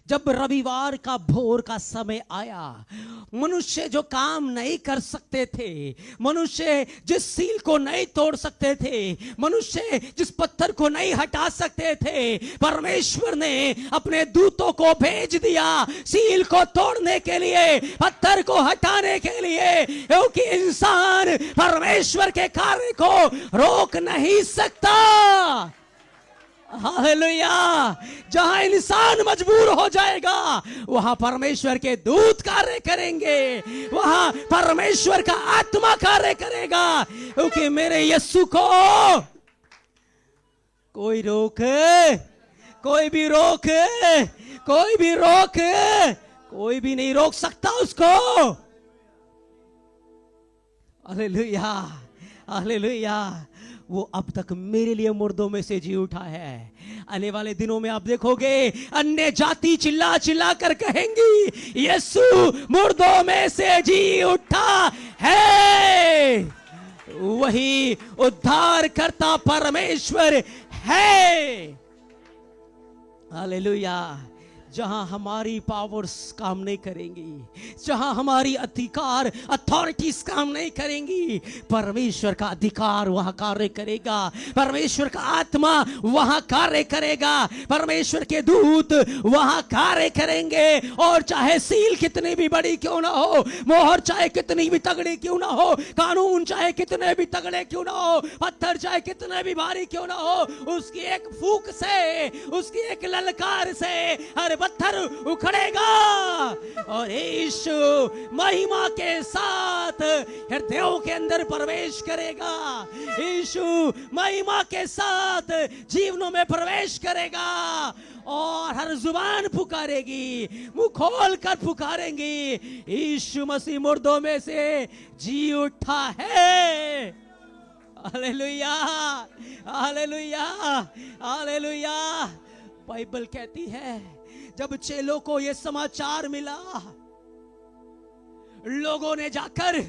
जब रविवार का भोर का समय आया, मनुष्य जो काम नहीं कर सकते थे, मनुष्य जिस सील को नहीं तोड़ सकते थे, मनुष्य जिस पत्थर को नहीं हटा सकते थे, परमेश्वर ने अपने दूतों को भेज दिया सील को तोड़ने के लिए, पत्थर को हटाने के लिए, क्योंकि इंसान परमेश्वर के कार्य को रोक नहीं सकता। हालेलुया। जहां इंसान मजबूर हो जाएगा वहां परमेश्वर के दूत कार्य करेंगे, वहां परमेश्वर का आत्मा कार्य करेगा, क्योंकि मेरे यीशु को कोई रोके, कोई भी रोके, कोई भी रोके, कोई भी नहीं रोक सकता उसको। Hallelujah, hallelujah. वो अब तक मेरे लिए मुर्दों में से जी उठा है। आने वाले दिनों में आप देखोगे अन्य जाति चिल्ला चिल्ला कर कहेंगी यीशु मुर्दों में से जी उठा है। वही उद्धार करता परमेश्वर है। हालेलुया। जहां हमारी पावर्स काम नहीं करेंगी, जहां हमारी अधिकार अथॉरिटीज काम नहीं करेंगी, परमेश्वर का अधिकार वहां कार्य करेगा, परमेश्वर का आत्मा वहां कार्य करेगा, परमेश्वर के दूत वहां कार्य करेंगे। और चाहे सील कितनी भी बड़ी क्यों ना हो, मोहर चाहे कितनी भी तगड़ी क्यों ना हो, कानून चाहे कितने भी तगड़े क्यों ना हो, पत्थर चाहे कितने भी भारी क्यों ना हो, उसकी एक फूंक से, उसकी एक ललकार से हर पत्थर उखड़ेगा और यीशु महिमा के साथ हृदयों के अंदर प्रवेश करेगा। यीशु महिमा के साथ जीवनों में प्रवेश करेगा और हर जुबान पुकारेगी, मुंह खोल कर पुकारेंगी, यीशु मसीह मुर्दों में से जी उठा है। Hallelujah, hallelujah, hallelujah. बाइबल कहती है जब चेलों को यह समाचार मिला, लोगों ने जाकर,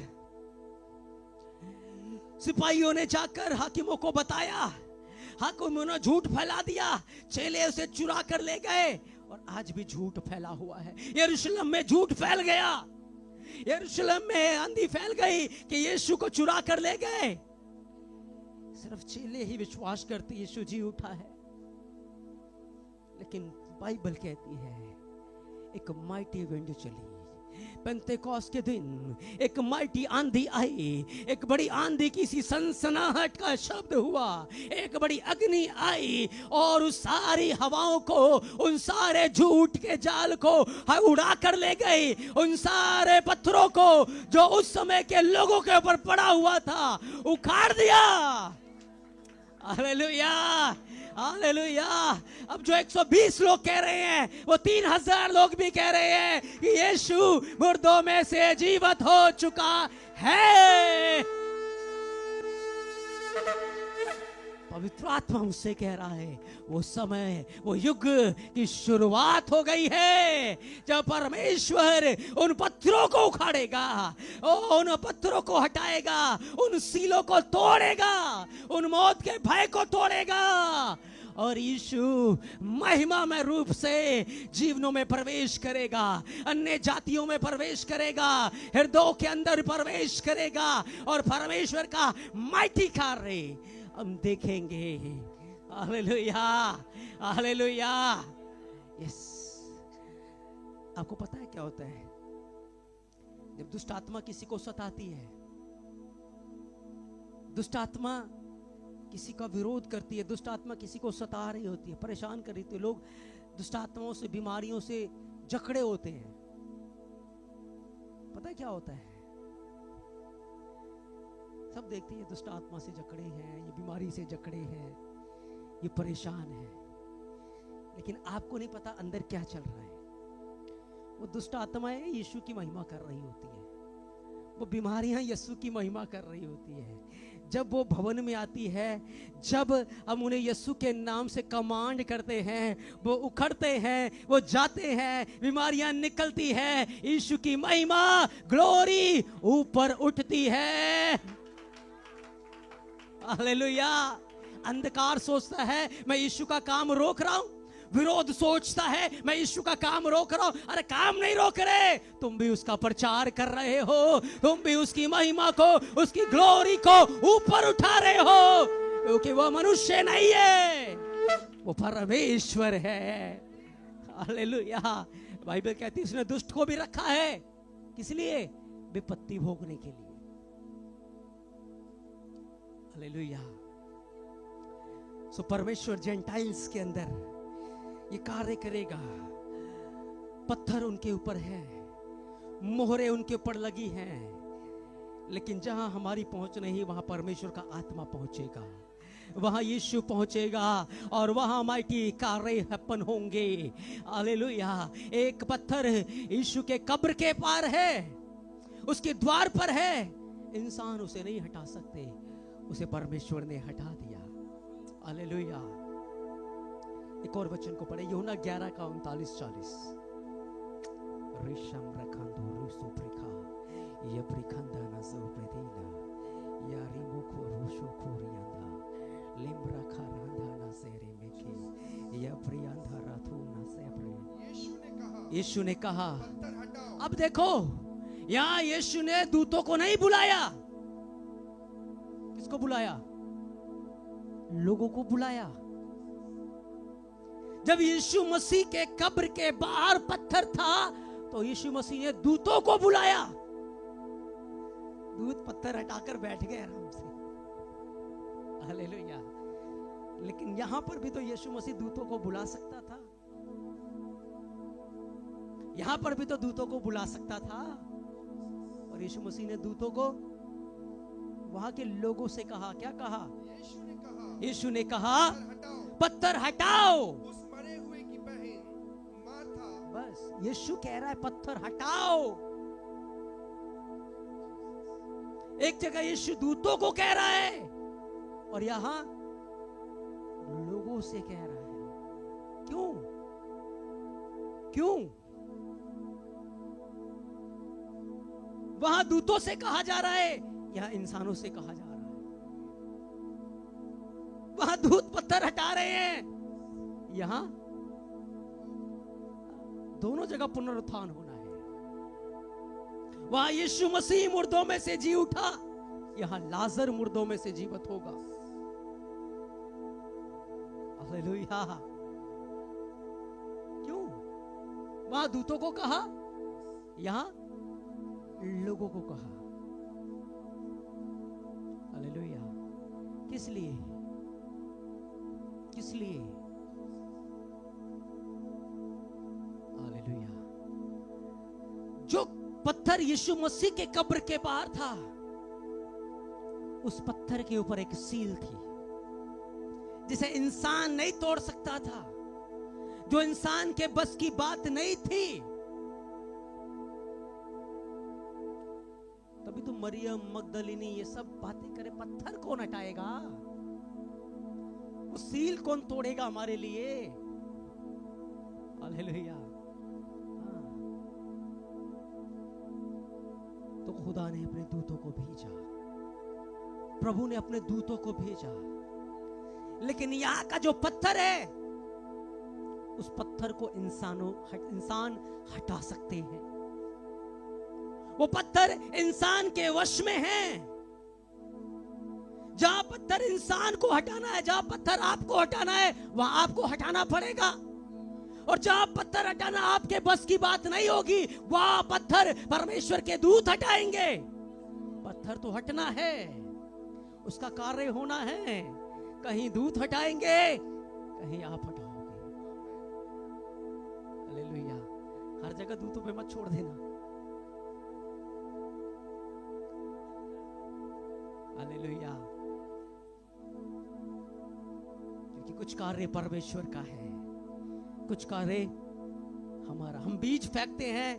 सिपाहियों ने जाकर हाकिमों को बताया, हाकिमों ने झूठ फैला दिया, चेले उसे चुरा कर ले गए और आज भी झूठ फैला हुआ है। यरूशलेम में झूठ फैल गया, यरूशलेम में आंधी फैल गई कि यीशु को चुरा कर ले गए। सिर्फ चेले ही विश्वास करते यीशु जी उठा है, लेकिन बाइबल कहती है एक माइटी विंड चली, पेंतेकोस्त के दिन एक माइटी आंधी आई, एक बड़ी आंधी की सी सनसनाहट का शब्द हुआ, एक बड़ी अग्नि आई और उस सारी हवाओं को, उन सारे झूठ के जाल को उड़ा कर ले गई, उन सारे पत्थरों को जो उस समय के लोगों के ऊपर पड़ा हुआ था उखाड़ दिया। Hallelujah, hallelujah. अब जो 120 लोग कह रहे हैं वो 3000 लोग भी कह रहे हैं कि यीशु मुर्दों में से जीवित हो चुका है। पवित्र आत्मा मुझसे कह रहा है वो समय, वो युग की शुरुआत हो गई है जब परमेश्वर उन पत्थरों को उखाड़ेगा, उन पत्थरों को हटाएगा, उन सीलों को तोड़ेगा, उन मौत के भय को तोड़ेगा और यीशु महिमामय रूप से जीवनों में प्रवेश करेगा, अन्य जातियों में प्रवेश करेगा, हृदयों के अंदर प्रवेश करेगा और परमेश्वर का माइटी कार्य हम देखेंगे। Hallelujah, hallelujah. यस। आपको पता है क्या होता है जब दुष्ट आत्मा किसी को सताती है, दुष्ट आत्मा किसी का विरोध करती है, दुष्ट आत्मा किसी को सता रही होती है, परेशान कर रही होती है, लोग दुष्ट आत्माओं से, बीमारियों से जकड़े होते हैं। पता है क्या होता है? सब देखते हैं दुष्ट आत्मा से जकड़े हैं, ये बीमारी से जकड़े हैं, ये परेशान है, लेकिन आपको नहीं पता अंदर क्या चल रहा है। वो दुष्ट आत्माएं यीशु की महिमा कर रही होती है, वो बीमारियां यीशु की महिमा कर रही होती है। जब वो भवन में आती है, जब हम उन्हें यीशु के नाम से कमांड करते हैं, वो उखड़ते हैं, वो जाते हैं, बीमारियां निकलती है, यीशु की महिमा, ग्लोरी ऊपर उठती है। हालेलुया। अंधकार सोचता है मैं यीशु का काम रोक रहा हूं, विरोध सोचता है मैं यीशु का काम रोक रहा हूं, अरे काम नहीं रोक रहे, तुम भी उसका प्रचार कर रहे हो, तुम भी उसकी महिमा को, उसकी ग्लोरी को ऊपर उठा रहे हो, क्योंकि वो मनुष्य नहीं है, वो परमेश्वर है। हालेलुया। बाइबल कहती है उसने दुष्ट को भी रखा है, किस लिए? विपत्ति भोगने के लिए। हालेलुया। सो परमेश्वर जेंटाइल्स के अंदर ये कार्य करेगा। पत्थर उनके ऊपर है, मोहरे उनके ऊपर लगी हैं, लेकिन जहां हमारी पहुंच नहीं वहां परमेश्वर का आत्मा पहुंचेगा, वहां यीशु पहुंचेगा और वहां माइटी कार्य हैपन होंगे। हालेलुया। एक पत्थर यीशु के कब्र के पार है, उसके द्वार पर है, इंसान उसे नहीं हटा सकते, उसे परमेश्वर ने हटा दिया। हालेलुया। एक और वचन को पढ़े, यूहन्ना 11 का 39-40। रिशम रखंदो रुसो प्रिखा ये प्रिखंदा न सो प्रेदिना या रिमुखो रुशो खोरियांदा लिम्रा खारांधा न सेरे मेखे या प्रियांधा राथू न सेप्रे। यीशु ने कहा अब देखो, यहां यीशु ने दूतों को नहीं बुलाया, किसको बुलाया? लोगों को बुलाया। जब यीशु मसीह के कब्र के बाहर पत्थर था तो यीशु मसीह ने दूतों को बुलाया। दूत पत्थर हटाकर बैठ गए आराम से। हालेलुया। लेकिन यहां पर भी तो यीशु मसीह दूतों को बुला सकता था, यहां पर भी तो दूतों को बुला सकता था, और यीशु मसीह ने दूतों को वहां के लोगों से कहा, क्या कहा? यीशु ने कहा पत्थर हटाओ। उस मरे हुए की बहन मार्था, बस यीशु कह रहा है पत्थर हटाओ। एक जगह यीशु दूतों को कह रहा है और यहां लोगों से कह रहा है। क्यों? क्यों? वहां दूतों से कहा जा रहा है, यहां इंसानों से कहा जा रहा है। वहां दूत पत्थर हटा रहे हैं, यहां दोनों जगह पुनरुत्थान होना है। वहां यीशु मसीह मुर्दों में से जी उठा, यहां लाजर मुर्दों में से जीवित होगा। हालेलुया। क्यों? वहां दूतों को कहा, यहां लोगों को कहा। हालेलुया। किस लिए? किस लिए? हालेलुया। जो पत्थर यीशु मसीह के कब्र के बाहर था, उस पत्थर के ऊपर एक सील थी जिसे इंसान नहीं तोड़ सकता था, जो इंसान के बस की बात नहीं थी। तभी तो मरियम मगदलिनी ये सब बातें करे, पत्थर कौन हटाएगा, वो सील कौन तोड़ेगा हमारे लिए। हालेलुया। तो खुदा ने अपने दूतों को भेजा, प्रभु ने अपने दूतों को भेजा, लेकिन यहां का जो पत्थर है, उस पत्थर को इंसान हटा सकते हैं। वो पत्थर इंसान के वश में है। जहां पत्थर इंसान को हटाना है, जहां पत्थर आपको हटाना है, वहां आपको हटाना पड़ेगा। और जहां पत्थर हटाना आपके बस की बात नहीं होगी, वहां पत्थर परमेश्वर के दूत हटाएंगे। पत्थर तो हटना है, उसका कार्य होना है। कहीं दूत हटाएंगे, कहीं आप हटाओगे। हालेलुया। हर जगह दूतों पे मत छोड़ देना। हालेलुया। क्योंकि कुछ कार्य परमेश्वर का है, कुछ कार्य हमारा। हम बीज फेंकते हैं,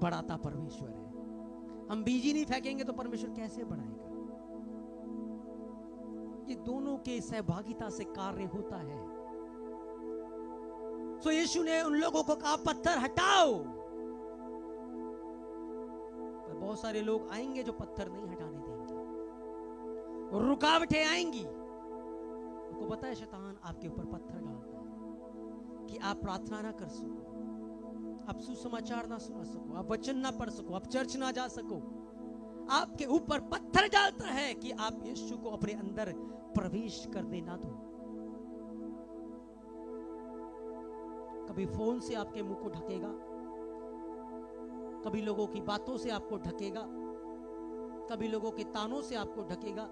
बढ़ाता परमेश्वर है। हम बीज ही नहीं फेंकेंगे तो परमेश्वर कैसे बढ़ाएगा? ये दोनों के सहभागिता से कार्य होता है। सो यीशु ने उन लोगों को कहा पत्थर हटाओ, पर बहुत सारे लोग आएंगे जो पत्थर नहीं हटाने देंगे, रुकावटें आएंगी। आपको पता है शैतान आपके ऊपर पत्थर डालता है, कि आप प्रार्थना ना कर सको, आप सुसमाचार ना सुना सको, आप वचन ना पढ़ सको, आप चर्च ना जा सको, आपके ऊपर पत्थर डालता है कि आप यीशु को अपने अंदर प्रवेश करने ना दो। कभी फोन से आपके मुंह को ढकेगा, कभी लोगों की बातों से आपको ढकेगा, कभी लोगों के तानों से आपको ढकेगा,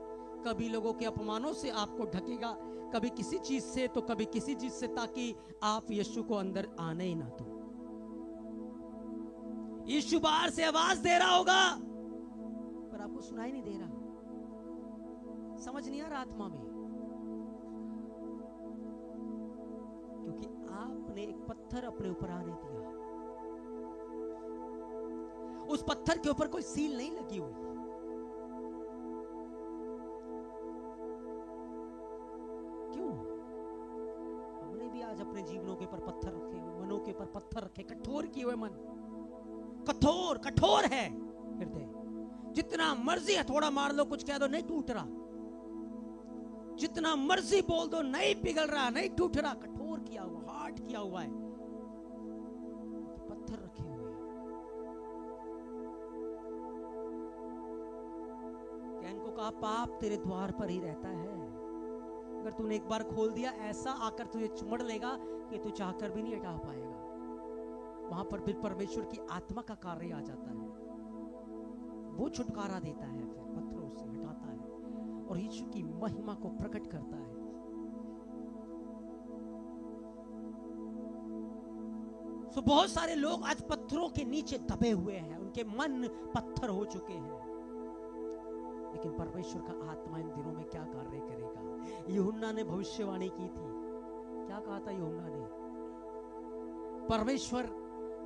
कभी लोगों के अपमानों से आपको ढकेगा, कभी किसी चीज से तो कभी किसी चीज से, ताकि आप यीशु को अंदर आने ही ना दो। यीशु बाहर से आवाज दे रहा होगा पर आपको सुनाई नहीं दे रहा, समझ नहीं आ रहा आत्मा में, क्योंकि आपने एक पत्थर अपने ऊपर आने दिया। उस पत्थर के ऊपर कोई सील नहीं लगी हुई। क्यों? हमने भी आज अपने जीवनों के ऊपर पत्थर रखे हुए, मनों के ऊपर पत्थर रखे, कठोर किए हुए मन, कठोर कठोर है हृदय। जितना मर्जी हथौड़ा मार लो, कुछ कह दो, नहीं टूट रहा। जितना मर्जी बोल दो, नहीं पिघल रहा, नहीं टूट रहा, कठोर किया हुआ, हार्ड किया हुआ है, पत्थर रखे हुए। कैन को कहा, पाप तेरे द्वार पर ही रहता है, अगर तूने एक बार खोल दिया, ऐसा आकर तुझे चुमड़ लेगा कि तू चाहकर भी नहीं हटा पाएगा। वहां पर फिर परमेश्वर की आत्मा का कार्य आ जाता है, वो छुटकारा देता है, फिर पत्थरों से हटाता है और यीशु की महिमा को प्रकट करता है। तो बहुत सारे लोग आज पत्थरों के नीचे दबे हुए हैं, उनके मन पत्थर हो चुके हैं, लेकिन परमेश्वर का आत्मा इन दिनों में क्या कार्य करेगा। यूहन्ना ने भविष्यवाणी की थी, क्या कहा था यूहन्ना ने? परमेश्वर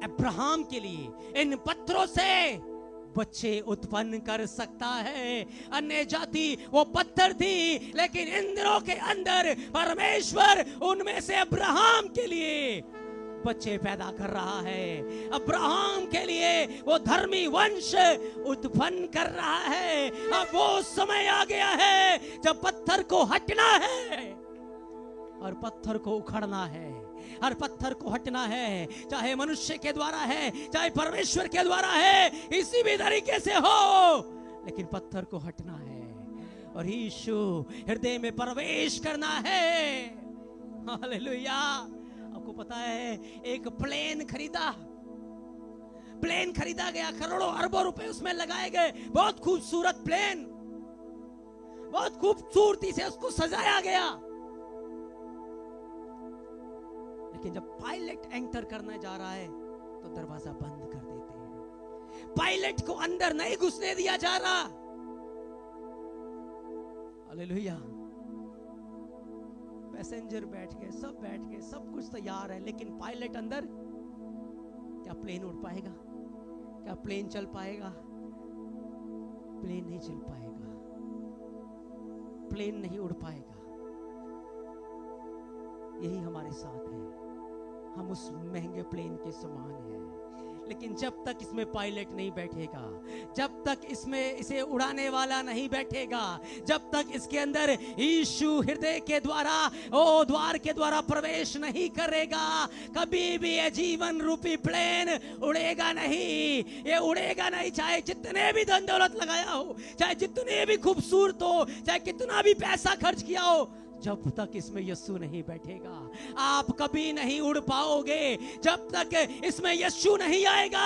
अब्राहम के लिए इन पत्थरों से बच्चे उत्पन्न कर सकता है। अन्य जाति वो पत्थर थी, लेकिन इन दिनों के अंदर परमेश्वर उनमें से अब्राहम के लिए बच्चे पैदा कर रहा है। अब्राहम के लिए वो धर्मी वंश उत्पन्न कर रहा है। अब वो समय आ गया है जब पत्थर को हटना है और पत्थर को उखड़ना है। हर पत्थर को हटना है, चाहे मनुष्य के द्वारा है, चाहे परमेश्वर के द्वारा है, इसी भी तरीके से हो, लेकिन पत्थर को हटना है और यीशु हृदय में प्रवेश करना है। हालेलुया। आपको पता है, एक प्लेन खरीदा गया, करोड़ों अरबों रुपए उसमें लगाए गए, बहुत खूबसूरत प्लेन, बहुत खूबसूरती से उसको सजाया गया, लेकिन जब पायलट एंटर करने जा रहा है तो दरवाजा बंद कर देते हैं। पायलट को अंदर नहीं घुसने दिया जा रहा। हालेलुया। पैसेंजर बैठ गए, सब कुछ तैयार है, लेकिन पायलट अंदर। क्या प्लेन उड़ पाएगा? क्या प्लेन चल पाएगा? प्लेन नहीं चल पाएगा, प्लेन नहीं उड़ पाएगा। यही हमारे साथ है, हम उस महंगे प्लेन के समान हैं, लेकिन जब तक इसमें पायलट नहीं बैठेगा, जब तक इसमें इसे उड़ाने वाला नहीं बैठेगा, जब तक इसके अंदर यीशु हृदय के द्वारा, ओ द्वार के द्वारा प्रवेश नहीं करेगा, कभी भी ये जीवन रूपी प्लेन उड़ेगा नहीं। ये उड़ेगा नहीं, चाहे जितने भी धन दौलत लगाया हो, चाहे जितने भी खूबसूरत हो, चाहे कितना भी पैसा खर्च किया हो, जब तक इसमें यीशु नहीं बैठेगा आप कभी नहीं उड़ पाओगे। जब तक इसमें यीशु नहीं आएगा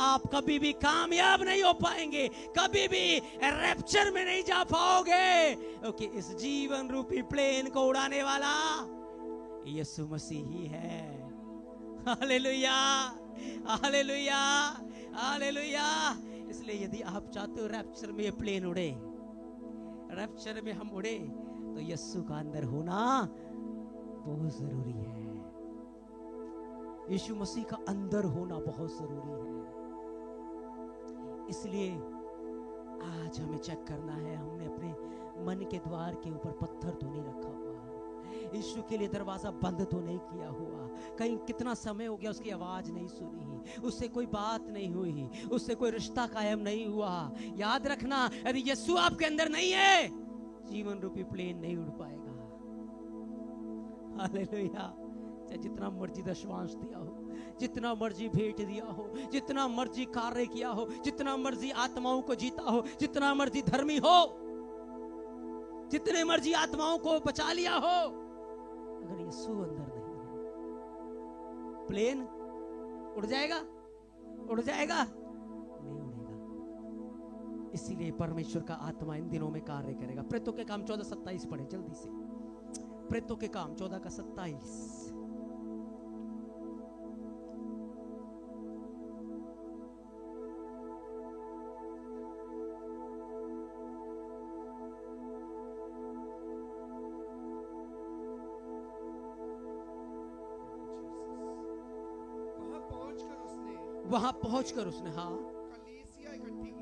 आप कभी भी कामयाब नहीं हो पाएंगे, कभी भी रैप्चर में नहीं जा पाओगे, क्योंकि इस जीवन रूपी प्लेन को उड़ाने वाला यीशु मसीह ही है। Hallelujah, hallelujah, hallelujah. इसलिए यदि आप चाहते हो रैप्चर में ये प्लेन उड़े, रैप्चर में हम उड़े, तो यीशु का अंदर होना बहुत जरूरी है। यीशु मसीह का अंदर होना बहुत जरूरी है। इसलिए आज हमें चेक करना है, हमने अपने मन के द्वार के ऊपर पत्थर तो नहीं रखा हुआ, यीशु के लिए दरवाजा बंद तो नहीं किया हुआ, कहीं कितना समय हो गया उसकी आवाज नहीं सुनी, उससे कोई बात नहीं हुई, उससे कोई रिश्ता कायम नहीं हुआ। याद रखना, यदि यीशु आपके अंदर नहीं है, जीवन रूपी प्लेन नहीं उड़ पाएगा। हालेलुया। चाहे जितना मर्जी दशवांश दिया हो, जितना मर्जी भेंट दिया हो, जितना मर्जी कार्य किया हो, जितना मर्जी आत्माओं को जीता हो, जितना मर्जी धर्मी हो, जितने मर्जी आत्माओं को बचा लिया हो, अगर यीशु अंदर नहीं है, प्लेन उड़ जाएगा, उड़ जाएगा, नहीं उड़ेगा। इसीलिए परमेश्वर का आत्मा इन दिनों में कार्य करेगा। प्रेतों के काम 14:27 पढ़े जल्दी से। प्रेतों के काम 14:27। वहां पहुंचकर उसने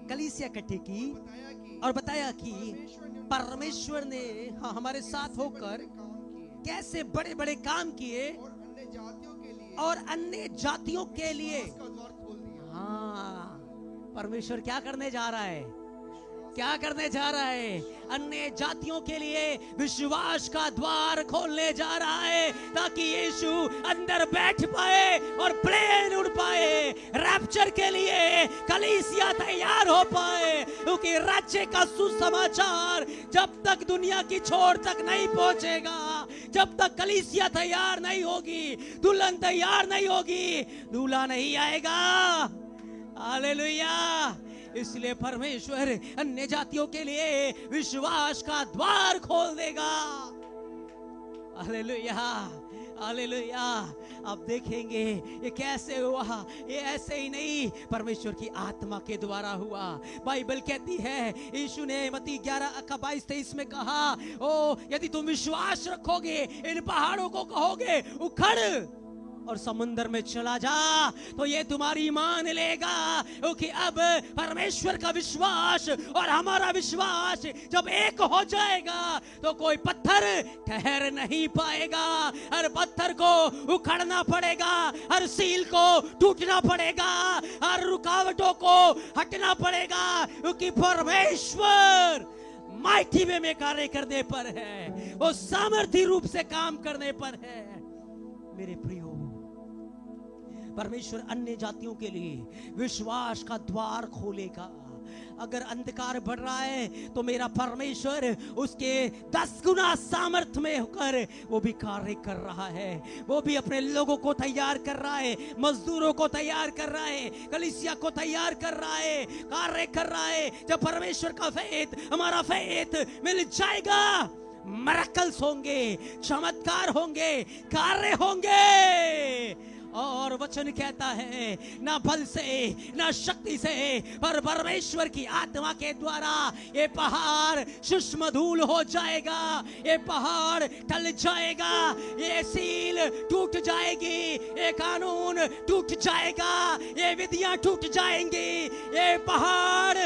कलीसिया इकट्ठी की और बताया कि परमेश्वर ने हमारे साथ होकर कैसे बड़े बड़े काम किए और अन्य जातियों के लिए। हाँ, परमेश्वर क्या करने जा रहा है? क्या करने जा रहा है? अन्य जातियों के लिए विश्वास का द्वार खोलने जा रहा है, ताकि यीशु अंदर बैठ पाए और प्लेन उड़ पाए। रैप्चर के लिए कलीसिया तैयार हो पाए, क्योंकि राज्य का सुसमाचार जब तक दुनिया की छोर तक नहीं पहुंचेगा, जब तक कलीसिया तैयार नहीं होगी, दुल्हन तैयार नहीं होगी, दूल्हा नहीं आएगा। हालेलुया। इसलिए परमेश्वर अन्य जातियों के लिए विश्वास का द्वार खोल देगा। Hallelujah, hallelujah. अब देखेंगे ये कैसे हुआ। ये ऐसे ही नहीं, परमेश्वर की आत्मा के द्वारा हुआ। बाइबल कहती है, यीशु ने मत्ती 11:22-23 में कहा, ओ यदि तुम विश्वास रखोगे, इन पहाड़ों को कहोगे उखड़ और समुद्र में चला जा, तो ये तुम्हारी मान लेगा। क्योंकि अब परमेश्वर का विश्वास और हमारा विश्वास जब एक हो जाएगा, तो कोई पत्थर ठहर नहीं पाएगा। हर पत्थर को उखड़ना पड़ेगा, हर सील को टूटना पड़ेगा, हर रुकावटों को हटना पड़ेगा, क्योंकि परमेश्वर माइटी वे में कार्य करने पर है, वो सामर्थी रूप से काम करने पर है। मेरे प्रियो, परमेश्वर अन्य जातियों के लिए विश्वास का द्वार खोलेगा। अगर अंधकार बढ़ रहा है, तो मेरा परमेश्वर उसके 10 गुना सामर्थ्य में होकर वो भी कार्य कर रहा है। वो भी अपने लोगों को तैयार कर रहा है, मजदूरों को तैयार कर रहा है, कलीसिया को तैयार कर रहा है, कार्य कर रहा है। जब परमेश्वर का फेथ, हमारा फेथ मिल जाएगा, मिरेकल्स होंगे, चमत्कार होंगे, कार्य होंगे। और वचन कहता है, ना बल से ना शक्ति से, पर परमेश्वर की आत्मा के द्वारा ये पहाड़ सूक्ष्म धूल हो जाएगा, ये पहाड़ टल जाएगा, ये सील टूट जाएगी, ये कानून टूट जाएगा, ये विधियां टूट जाएंगी, ये पहाड़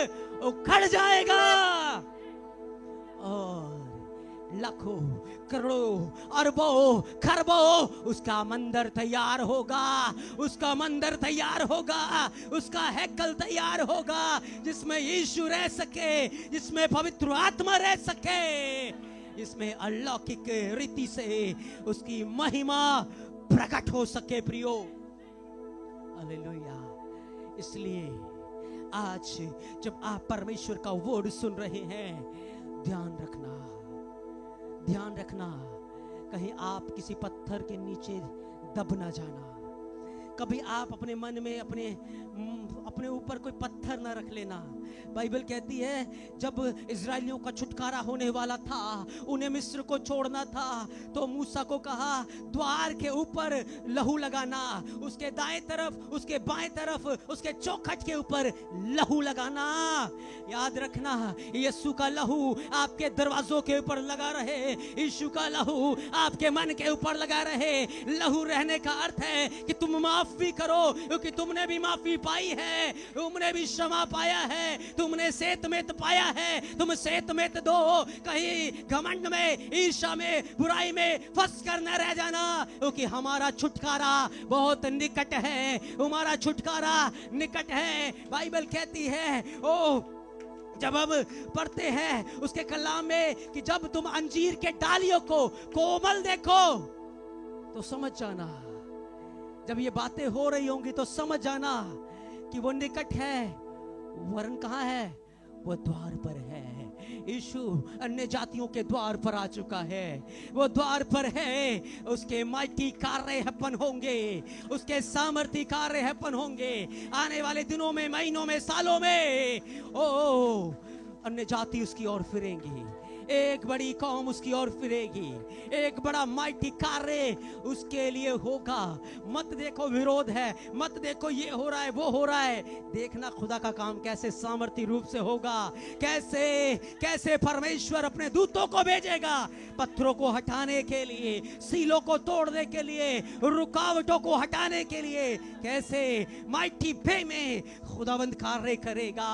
उखड़ जाएगा और लाखों करोड़ों अरबों खरबों उसका मंदिर तैयार होगा, उसका मंदिर तैयार होगा, उसका हैकल तैयार होगा, जिसमें यीशु रह सके, जिसमें पवित्र आत्मा रह सके, जिसमें अलौकिक रीति से उसकी महिमा प्रकट हो सके। प्रियो, हालेलुया। इसलिए आज जब आप परमेश्वर का वर्ड सुन रहे हैं, ध्यान रखना, ध्यान रखना, कहीं आप किसी पत्थर के नीचे दब ना जाना। कभी आप अपने मन में अपने ऊपर कोई पत्थर ना रख लेना। बाइबल कहती है, जब इजरायलियों का छुटकारा होने वाला था, उन्हें मिस्र को छोड़ना था, तो मूसा को कहा द्वार के ऊपर लहू लगाना, उसके दाएं तरफ, उसके बाएं तरफ, उसके चौखट के ऊपर लहू लगाना। याद रखना, यीशु का लहू आपके दरवाजों के ऊपर लगा रहे, यीशु का लहू आपके मन के ऊपर लगा रहे। लहू रहने का अर्थ है कि तुम माफ भी करो, क्योंकि तुमने भी माफी पाई है, तुमने भी क्षमा पाया है, तुमने सेतमेत पाया है, तुम सेतमेत दो। कहीं घमंड में, ईर्ष्या में, बुराई में फंस कर न रह जाना, क्योंकि हमारा छुटकारा बहुत निकट है, हमारा छुटकारा निकट है। बाइबल कहती है, ओ जब हम पढ़ते हैं उसके कलाम में कि जब तुम अंजीर के डालियों को कोमल देखो, तो समझ जाना, जब ये बातें हो रही होंगी तो समझ जाना कि वो निकट है, वरन कहाँ है, वो द्वार पर है। यीशु अन्य जातियों के द्वार पर आ चुका है, वो द्वार पर है। उसके माइटी कार्य हपन होंगे, उसके सामर्थी कार्य हपन होंगे आने वाले दिनों में, महीनों में, सालों में। ओ अन्य जाति उसकी ओर फिरेंगी, एक बड़ी कौम उसकी ओर फिरेगी, एक बड़ा माइटी कार्य उसके लिए होगा। मत देखो विरोध है, मत देखो ये हो रहा है वो हो रहा है, देखना खुदा का काम कैसे सामर्थी रूप से होगा, कैसे कैसे परमेश्वर अपने दूतों को भेजेगा पत्थरों को हटाने के लिए, सीलों को तोड़ने के लिए, रुकावटों को हटाने के लिए, कैसे माइटी वे में खुदावंद कार्य करेगा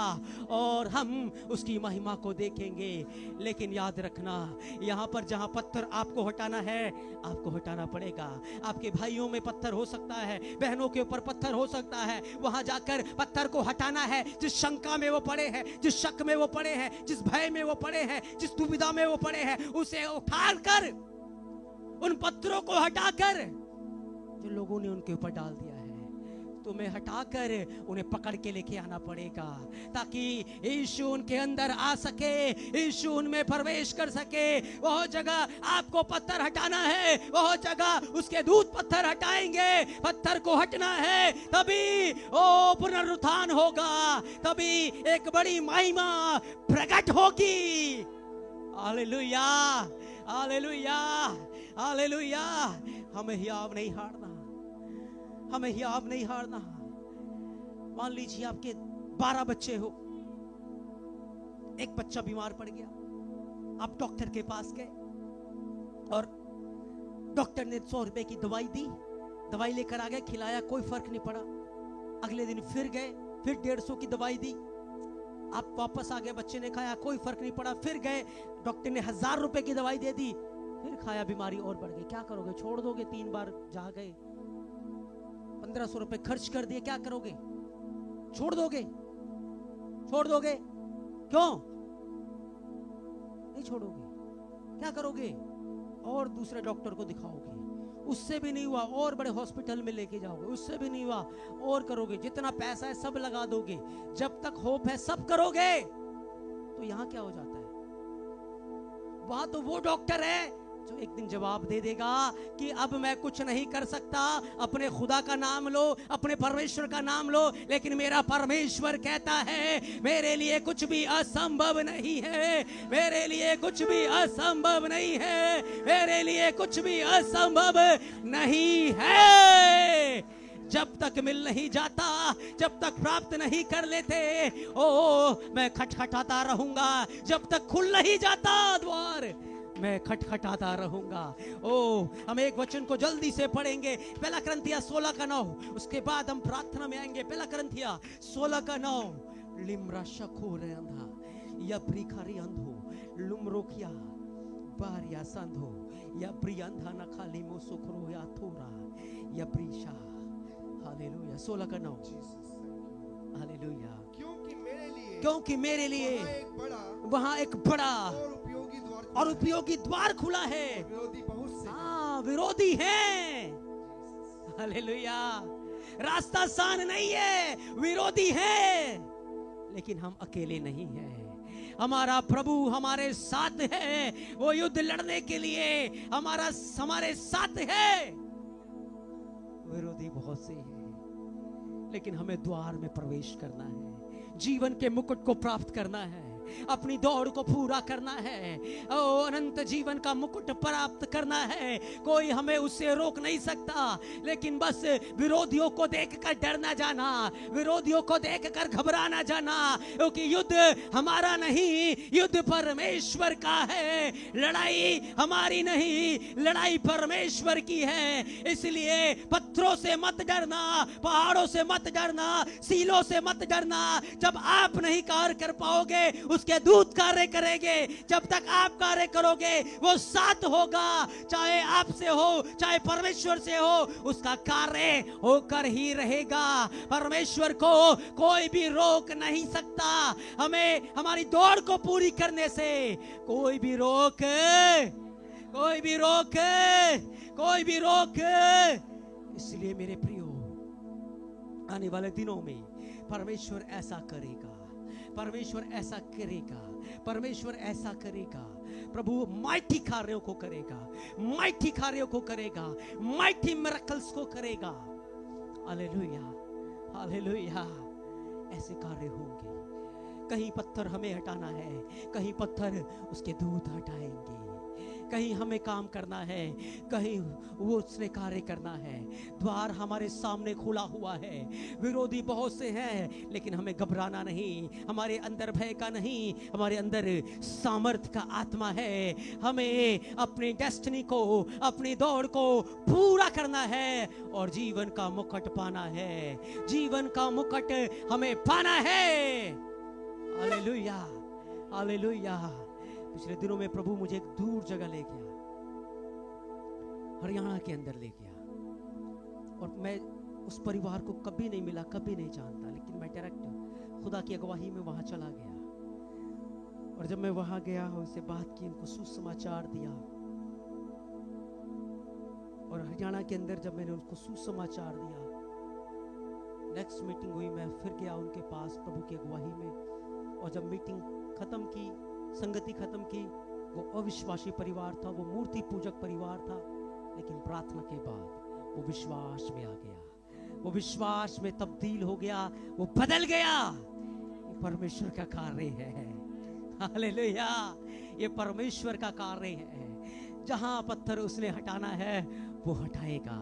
और हम उसकी महिमा को देखेंगे। लेकिन याद रखना, यहाँ पर जहाँ पत्थर आपको हटाना है, आपको हटाना पड़ेगा। आपके भाइयों में पत्थर हो सकता है, बहनों के ऊपर पत्थर हो सकता है, वहां जाकर पत्थर को हटाना है। जिस शंका में वो पड़े हैं, जिस शक में वो पड़े हैं, जिस भय में वो पड़े हैं, जिस दुविधा में वो पड़े हैं, उसे उठाकर उन पत्थरों को हटाकर जो लोगों ने उनके ऊपर डाल दिया है, तुम्हें हटाकर उन्हें पकड़ के लेके आना पड़ेगा, ताकि यीशु उनके अंदर आ सके, यीशु उनमें प्रवेश कर सके। वह जगह आपको पत्थर हटाना है, वह जगह उसके दूत पत्थर हटाएंगे। पत्थर को हटना है, तभी ओ पुनरुत्थान होगा, तभी एक बड़ी महिमा प्रकट होगी। Hallelujah, hallelujah, hallelujah. हमें हियाव नहीं हारना, हमें हियाव नहीं हारना। मान लीजिए आपके 12 बच्चे हो, एक बच्चा बीमार पड़ गया, आप डॉक्टर के पास गए और डॉक्टर ने 100 रुपए की दवाई दी, दवाई लेकर आ गए, खिलाया, कोई फर्क नहीं पड़ा। अगले दिन फिर गए, फिर 150 की दवाई दी, आप वापस आ गए, बच्चे ने खाया, कोई फर्क नहीं पड़ा। फिर गए, डॉक्टर ने 1000 रुपए की दवाई दे दी, फिर खाया, बीमारी और बढ़ गई। क्या करोगे? छोड़ दोगे? 3 बार जा गए, 1500 रुपए खर्च कर दिए, क्या करोगे? छोड़ दोगे? छोड़ दोगे? क्यों नहीं छोड़ोगे? क्या करोगे? और दूसरे डॉक्टर को दिखाओगे, उससे भी नहीं हुआ, और बड़े हॉस्पिटल में लेके जाओगे, उससे भी नहीं हुआ, और करोगे। जितना पैसा है सब लगा दोगे, जब तक होप है सब करोगे। तो यहां क्या हो जाता है? वहां तो वो डॉक्टर है जो एक दिन जवाब दे देगा कि अब मैं कुछ नहीं कर सकता, अपने खुदा का नाम लो, अपने परमेश्वर का नाम लो, लेकिन मेरा परमेश्वर कहता है मेरे लिए कुछ भी असंभव नहीं है, मेरे लिए कुछ भी असंभव नहीं है, मेरे लिए कुछ भी असंभव नहीं है। जब तक मिल नहीं जाता, जब तक प्राप्त नहीं कर लेते, ओ मैं खटखटाता रहूंगा। जब तक खुल नहीं जाता द्वार, मैं खटखटाता रहूंगा। ओ हम एक वचन को जल्दी से पढ़ेंगे, पहला करंथिया 16 का 9, उसके बाद हम प्रार्थना में आएंगे। पहला करंथिया 16 का 9। लिम्रा शखोरे अंधा या प्रिखारी अंधो लुमरोकिया बारिया संधो या प्रियंधा न खाली मो सुखरो या थोरा या प्रीशा। हालेलुया। 16 का 9। हालेलुया। क्योंकि मेरे लिए वहां एक बड़ा और उपयोगी द्वार खुला है। विरोधी बहुत से, हाँ विरोधी हैं। हालेलुया। रास्ता आसान नहीं है, विरोधी है, लेकिन हम अकेले नहीं हैं। हमारा प्रभु हमारे साथ है, वो युद्ध लड़ने के लिए हमारे साथ है। विरोधी बहुत से हैं, लेकिन हमें द्वार में प्रवेश करना है, जीवन के मुकुट को प्राप्त करना है, अपनी दौड़ को पूरा करना है, ओ अनंत जीवन का मुकुट प्राप्त करना है। कोई हमें उससे रोक नहीं सकता, लेकिन बस विरोधियों को देखकर डर ना जाना, विरोधियों को देखकर घबरा ना जाना, क्योंकि युद्ध हमारा नहीं, युद्ध परमेश्वर का है। लड़ाई हमारी नहीं, लड़ाई परमेश्वर की है। इसलिए पत्थरों से मत डरना, पहाड़ों से मत डरना, सीलों से मत डरना। जब आप नहीं कार्य कर पाओगे, उसके दूत कार्य करेंगे। जब तक आप कार्य करोगे, वो साथ होगा, चाहे आपसे हो चाहे परमेश्वर से हो, उसका कार्य होकर ही रहेगा। परमेश्वर को कोई भी रोक नहीं सकता। हमें हमारी दौड़ को पूरी करने से कोई भी रोक कोई भी रोक। इसलिए मेरे प्रियो, आने वाले दिनों में परमेश्वर ऐसा करेगा, परमेश्वर ऐसा करेगा, परमेश्वर ऐसा करेगा। प्रभु माइटी कार्यों को करेगा, माइटी कार्यों को करेगा, माइटी मिरेकल्स को करेगा। Hallelujah, hallelujah. ऐसे कार्य होंगे। कहीं पत्थर हमें हटाना है, कहीं पत्थर उसके दूत हटाएंगे। कहीं हमें काम करना है, कहीं वो उसने कार्य करना है। द्वार हमारे सामने खुला हुआ है। विरोधी बहुत से हैं, लेकिन हमें घबराना नहीं। हमारे अंदर भय का नहीं, हमारे अंदर सामर्थ्य का आत्मा है। हमें अपनी डेस्टिनी को, अपनी दौड़ को पूरा करना है और जीवन का मुकुट पाना है। जीवन का मुकुट हमें पाना है। Hallelujah, hallelujah. पिछले दिनों में प्रभु मुझे एक दूर जगह ले गया, हरियाणा के अंदर ले गया, और मैं उस परिवार को कभी नहीं मिला, कभी नहीं जानता, लेकिन मैं डायरेक्ट खुदा की अगुवाई में वहां चला गया। और जब मैं वहां गया, उनसे बात की, उनको सुसमाचार दिया। और हरियाणा के अंदर जब मैंने उनको सुसमाचार दिया, नेक्स्ट मीटिंग हुई, मैं फिर गया उनके पास प्रभु की अगुवाई में। और जब मीटिंग खत्म की, संगति खत्म की, वो अविश्वासी परिवार था, वो मूर्ति पूजक परिवार था, लेकिन प्रार्थना के बाद वो विश्वास में आ गया, वो विश्वास में तब्दील हो गया, वो बदल गया। ये परमेश्वर का कार्य है। हालेलुया, ये परमेश्वर का कार्य है। जहां पत्थर उसने हटाना है वो हटाएगा,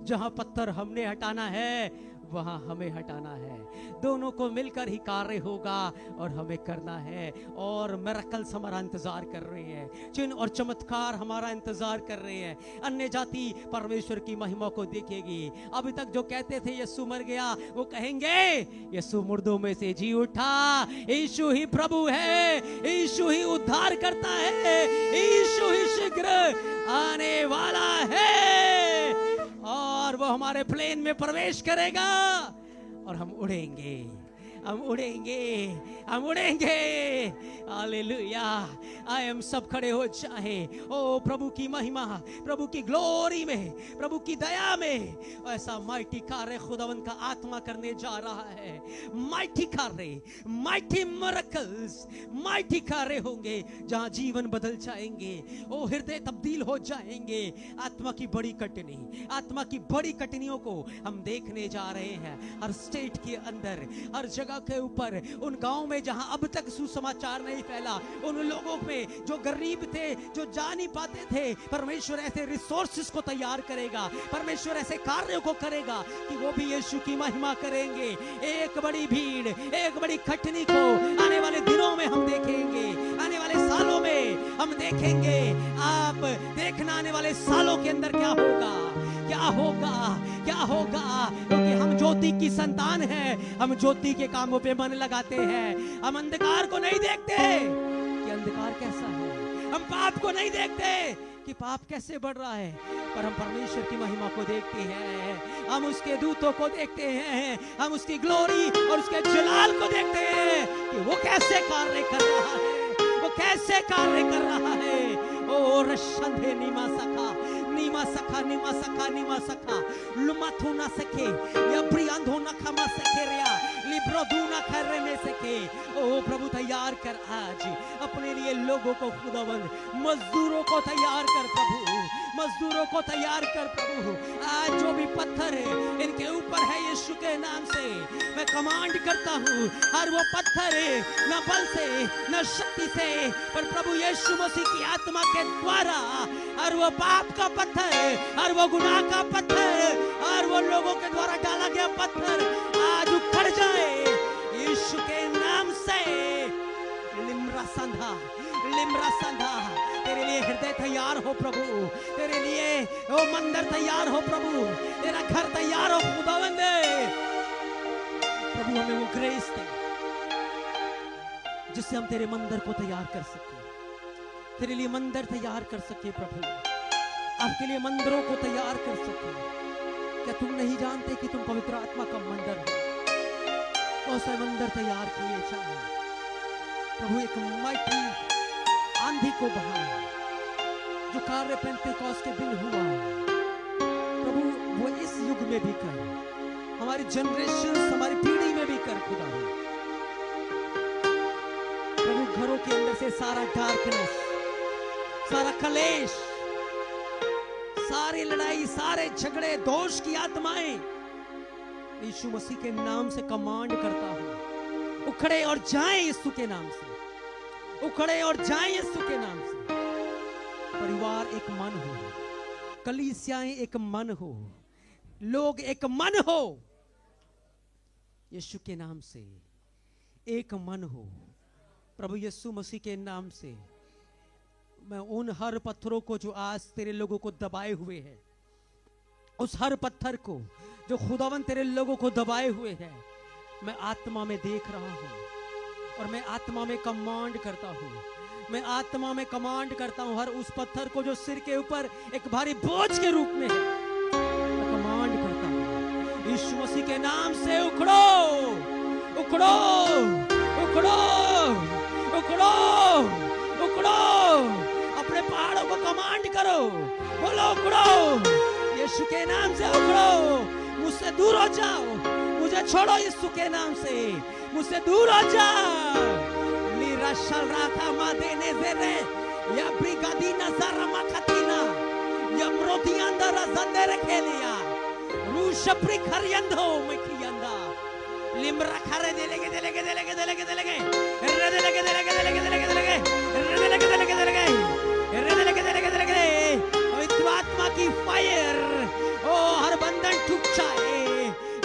जहां पत्थर हमने हटाना है वहां हमें हटाना है। दोनों को मिलकर ही कार्य होगा और हमें करना है। और मिरेकल्स हमारा इंतजार कर रहे हैं, चिन्ह और चमत्कार हमारा इंतजार कर रहे हैं। अन्य जाति परमेश्वर की महिमा को देखेगी। अभी तक जो कहते थे यीशु मर गया, वो कहेंगे यीशु मुर्दों में से जी उठा। यीशु ही प्रभु है, यीशु ही उद्धार करता है, यीशु ही शीघ्र आने वाला है। और वो हमारे प्लेन में प्रवेश करेगा और हम उड़ेंगे, हम उड़ेंगे, हम उड़ेंगे। हालेलुया। आए हम सब खड़े हो जाए। ओ प्रभु की महिमा, प्रभु की ग्लोरी में, प्रभु की दया में ऐसा माइटी कार्य खुदावंद का आत्मा करने जा रहा है। माइटी कार्य, माइटी मिरेकल्स, माइटी कार्य होंगे जहां जीवन बदल जाएंगे। ओ हृदय तब्दील हो जाएंगे। आत्मा की बड़ी कटनी, आत्मा की बड़ी कटनियों को हम देखने जा रहे हैं। हर स्टेट के अंदर, हर जगह के ऊपर, उन गांव में जहां अब तक सुसमाचार नहीं फैला, उन लोगों में जो गरीब थे, जो जा नहीं पाते थे, परमेश्वर ऐसे रिसोर्सेस को तैयार करेगा। परमेश्वर ऐसे कार्यों को करेगा कि वो भी यीशु की महिमा करेंगे। एक बड़ी भीड़, एक बड़ी कटनी को आने वाले दिनों में हम देखेंगे, आने वाले सालों में हम देखेंगे। आप देखना आने वाले सालों के अंदर क्या होगा, क्या होगा, क्या होगा। क्योंकि हम ज्योति की संतान हैं, हम ज्योति के कामों पे मन लगाते हैं। हम अंधकार को नहीं देखते कि अंधकार कैसा है, हम पाप को नहीं देखते कि पाप कैसे बढ़ रहा है, पर हम परमेश्वर की महिमा को देखते हैं। हम उसके दूतों को देखते हैं, हम उसकी ग्लोरी और उसके जलाल को देखते हैं कि वो कैसे कार्य कर रहा है, वो कैसे कार्य कर रहा है। ओ रशंधे नीमा सखा, नीमा सखा, नीमा सखा, नीमा सखा, लुमाथु ना सके या प्रियांधो ना खमा सके रिया, लिब्रोदू ना खर्रे में सके। ओ प्रभु तैयार कर आज अपने लिए लोगों को, खुदावंद मजदूरों को तैयार कर प्रभु, मजदूरों को तैयार कर प्रभु। आज जो भी पत्थर है इनके ऊपर है यीशु के नाम से मैं कमांड करता हूँ। हर वो पत्थर है न बल से न शक्ति से, पर प्रभु यीशु मसीह की आत्मा के द्वारा हर वो पाप का पत्थर, हर वो गुनाह का पत्थर, हर वो लोगों के द्वारा डाला गया पत्थर आज उखड़ जाए यीशु के नाम से। लिम्रा संधा, लिम्रा संधा। तेरे लिए हृदय तैयार हो प्रभु, तेरे लिए वो मंदिर तैयार हो प्रभु, तेरा घर तैयार हो खुदावंद। प्रभु हमें वो ग्रेस दे जिससे हम तेरे मंदिर को तैयार कर सके, तेरे लिए मंदिर तैयार कर सके प्रभु, आपके लिए मंदिरों को तैयार कर सके। क्या तुम नहीं जानते कि तुम पवित्र आत्मा का मंदिर हो? बहुत सारे मंदिर तैयार किए जाए प्रभु। एक माइटी आंधी को बहाए जो कार्य पेंटेकोस्त के दिन हुआ, प्रभु वो इस युग में भी कर, हमारी जनरेशन, हमारी पीढ़ी में भी कर खुदा। प्रभु घरों के अंदर से सारा डार्कनेस, सारा कलेश, सारी लड़ाई, सारे झगड़े, दोष की आत्माएं यीशु मसीह के नाम से कमांड करता हूं, उखड़े और जाएं यीशु के नाम से, उखड़े और जाएं यीशु के नाम से। परिवार एक मन हो, कलीसियाएं एक मन हो, लोग एक मन हो, यीशु के नाम से एक मन हो। प्रभु यीशु मसीह के नाम से मैं उन हर पत्थरों को जो आज तेरे लोगों को दबाए हुए हैं, उस हर पत्थर को जो खुदावन तेरे लोगों को दबाए हुए हैं, मैं आत्मा में देख रहा हूं और मैं आत्मा में कमांड करता हूं, मैं आत्मा में कमांड करता हूं। हर उस पत्थर को जो सिर के ऊपर एक भारी बोझ के रूप में है, मैं कमांड करता हूं यीशु मसीह के नाम से उखड़ो, उखड़ो, उखड़ो, उखड़ो, उखड़ो। अपने पहाड़ों को कमांड करो, बोलो उखड़ो, यीशु के नाम से उखड़ो, मुझसे दूर हो जाओ, मुझे छोड़ो यीशु के नाम से, मुझसे दूर हो जाओ। लीरा शलराथा मादेने ज़ेरे या ब्रिगादीना ज़ारमा खातीना या म्रोतियांदा ज़ंदे खेलिया रूशप्री खरियंदो मखियंदा लिम्रा खरे देलेगे देलेगे देलेगे देलेगे देलेगे रे देलेगे देलेगे देलेगे देलेगे देलेगे रे देलेगे देलेगे देलेगे रे देलेगे देलेगे देलेगे। पवित्र आत्मा की फायर, ओ हर बंधन टूट जाए।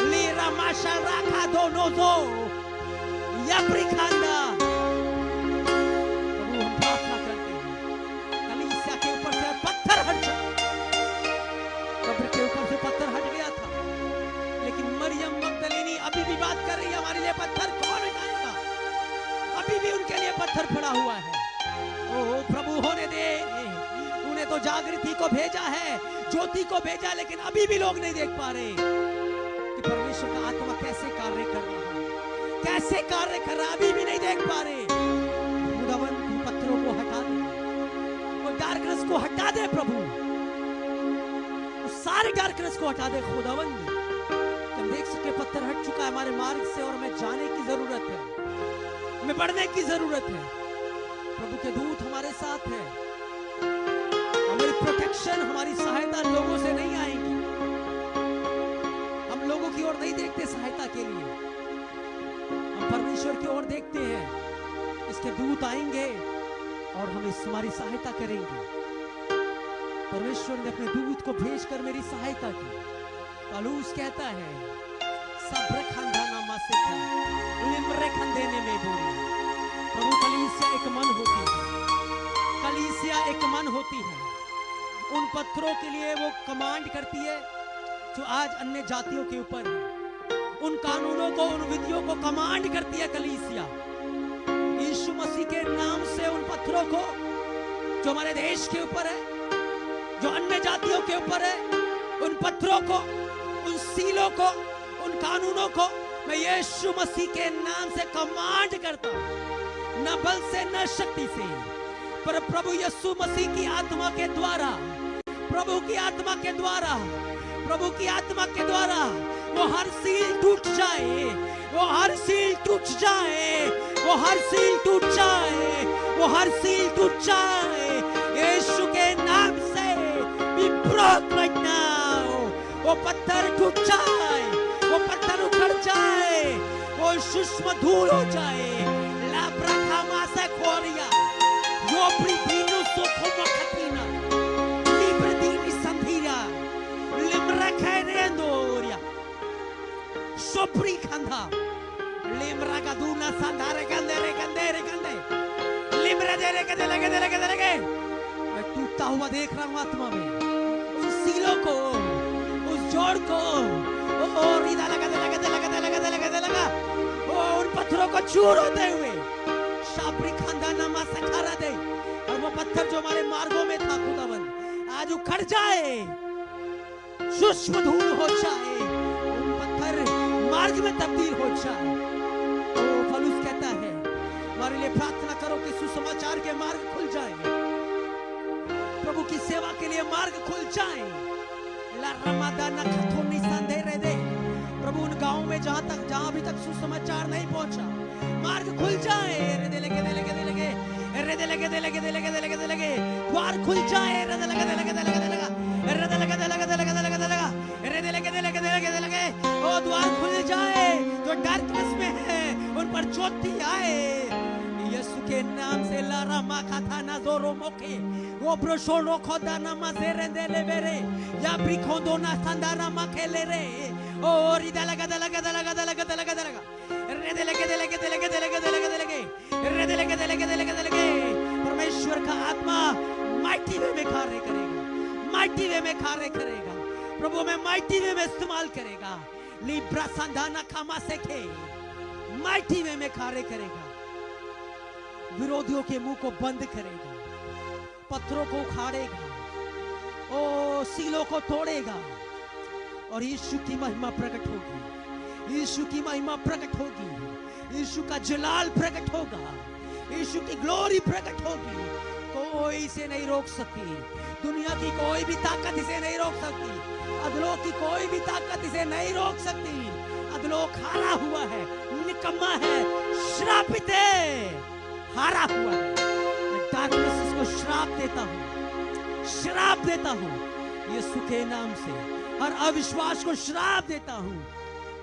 लीरा माशा राखा दोनों दो या ब्रिखांदा। प्रभु हम प्रार्थना करते हैं, कलीसिया के ऊपर से पत्थर हट जाए। कब्र के ऊपर से पत्थर हट गया था, लेकिन मरियम मगदलीनी अभी भी बात कर रही है, हमारे लिए पत्थर कौन हटाएगा? अभी भी उनके लिए पत्थर पड़ा हुआ है। ओ प्रभु होने दे, उन्हें तो जागृति को भेजा है, ज्योति को भेजा, लेकिन अभी भी लोग नहीं देख पा रहे कि परमेश्वर का आत्मा कैसे कार्य कर रहा है, कैसे कार्य कर रहा है, अभी भी नहीं देख पा रहे। खुदावन पत्थरों को हटा दे, वो डार्कनेस को हटा दे प्रभु, उस सारे डार्कनेस को हटा दे खुदावन। तुम देख सके पत्थर हट चुका है हमारे मार्ग से और हमें जाने की जरूरत है, हमें बढ़ने की जरूरत है। प्रभु के दूत हमारे साथ है, हमारी प्रोटेक्शन, हमारी सहायता लोगों से नहीं आएगी। हम लोगों की ओर नहीं देखते सहायता के लिए, हम परमेश्वर की ओर देखते हैं। इसके दूत आएंगे और हम हमारी सहायता करेंगे। परमेश्वर ने अपने दूत को भेजकर मेरी सहायता की। पौलुस कहता है सब्र खंदाना मासिका लिम्रे खंदेने में बोली। प्रभु कलीसिया एक मन होती है, कलीसिया एक मन होती है। उन पत्थरों के लिए वो कमांड करती है जो आज अन्य जातियों के ऊपर है। उन कानूनों को, उन विधियों को कमांड करती है कलीसिया। यीशु मसीह के नाम से उन पत्थरों को जो हमारे देश के ऊपर है, जो अन्य जातियों के ऊपर है, उन पत्थरों को, उन सीलों को, उन कानूनों को मैं यीशु मसीह के नाम से कमांड करता हूं। न बल से न शक्ति से, पर प्रभु यीशु मसीह की आत्मा के द्वारा, प्रभु की आत्मा के द्वारा, प्रभु की आत्मा के द्वारा वो हर सील टूट जाए, वो हर सील टूट जाए, वो हर सील टूट जाए, वो हर सील टूट जाए यीशु के नाम से। Be broke right now। वो पत्थर टूट जाए, वो पत्थर उखड़ जाए, वो सूक्ष्म धूल हो जाए। लाब्राखामा से खोरिया यो प्रीतिनु सोखोमा खतीना लिब्रदीनी संधीरा लिम्रा खैरेंदोरिया सोप्री खंधा लिम्रा का दूना संधारे गंदे गंदे गंदे लिम्रा देरे के देले के मैं टूटता हुआ देख रहा हूँ आत्मा में। उस सीलों को, उस जोड़ को, ओ रीदा लगा ओ उन पत्थरों को चूर होते हुए शापरी खानदाना मा सखारा दे। और वो पत्थर जो हमारे मार्गों में था खुदावन, आज उखड़ जाए, सूक्ष्म धूल हो जाए, उन पत्थर मार्ग में तब्दील हो जाए। ओ पौलुस कहता है हमारे लिए प्रार्थना करो कि सुसमाचार के मार्ग खुल जाए, प्रभु की सेवा के लिए मार्ग खुल जाए। ला रमादाना खतोनी संदेरे दे। प्रभु उन गांव में जहां अभी तक सुसमाचार नहीं पहुंचा, मार्ग खुल जाए। रे दे लगे रे दे लगे द्वार खुल जाए। रे दे लगे ओ द्वार खुल जाए। जो डार्कनेस में है उन पर ज्योति आए यीशु के नाम से। ला रमा खाता ना जोरो मोके वो ब्रोशोरो खोदा ना मसेरे दे ले बेरे या ब्रिकोंदो ना संदारा मकेले रे ओ रिदा लगा रे दे लगे परमेश्वर का आत्मा माइटी वे में कार्य करेगा, माइटी वे में कार्य करेगा। प्रभु में माइटी वे में इस्तेमाल करेगा। लिब्रा संधाना खामा से के माइटी वे में कार्य करेगा। विरोधियों के मुंह को बंद करेगा, पत्थरों को उखाड़ेगा, ओ सीलों को तोड़ेगा और यीशु की महिमा प्रकट होगी। यीशु की महिमा प्रकट होगी। यीशु का जलाल प्रकट होगा। यीशु की ग्लोरी प्रकट होगी। कोई इसे नहीं रोक सकती। दुनिया की कोई भी ताकत इसे नहीं रोक सकती। अधलोक की कोई भी ताकत इसे नहीं रोक सकती। अधलोक हारा हुआ है, निकम्मा है, श्रापित है, हारा हुआ है। मैं डार्कनेस इसको श्राप देता हूँ, श्राप देता हूँ यीशु के नाम से। हर अविश्वास को श्राप देता हूँ